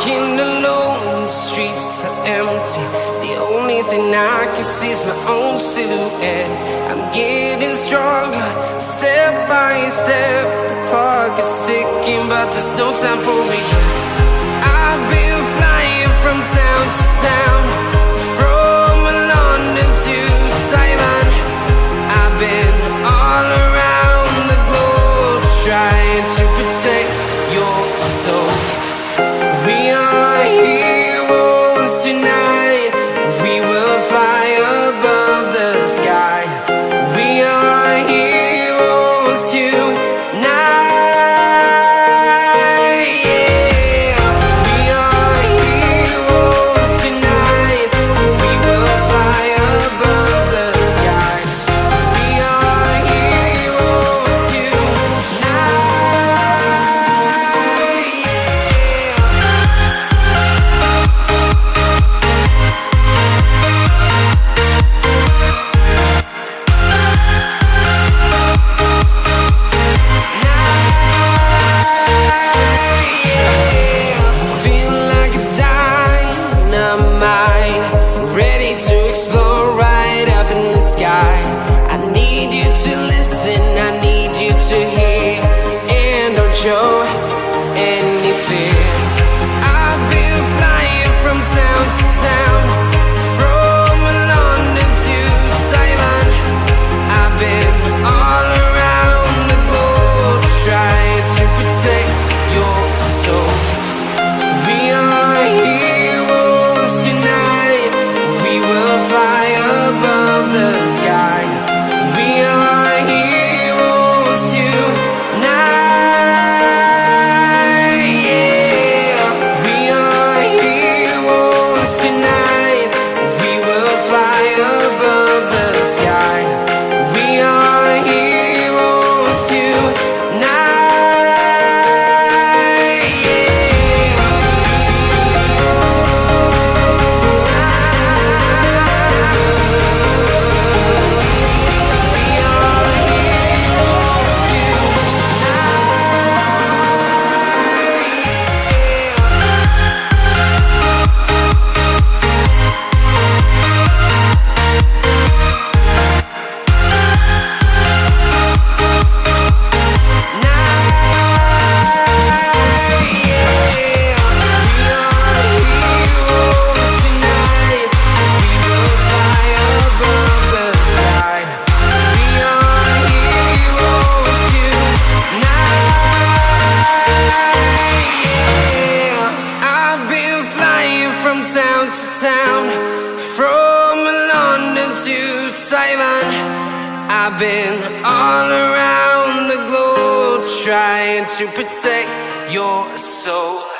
walking alone, the streets are empty. The only thing I can see is my own silhouette. I'm getting stronger, step by step. The clock is ticking, but there's no time for regrets. I've been flying from town to town, from London to Taiwan. I've been all around the globe, trying to protect your soul. We are heroes tonight. We will fly above the sky. We are heroes tonight. Yeah. We are heroes tonight. We will fly above the sky. We are heroes tonight. Ready to explore right up in the sky. I need you to listen, I need you to hear, and don't show any fear. I've been flying from town to town, from London to Taiwan. I've been all around the globe, trying to protect your soul. We are heroes tonight. We will fly above the sky. We are heroes tonight. Yeah. We are heroes tonight. We will fly above the sky. We are heroes tonight. Town to town, from London to Taiwan. I've been all around the globe, trying to protect your soul.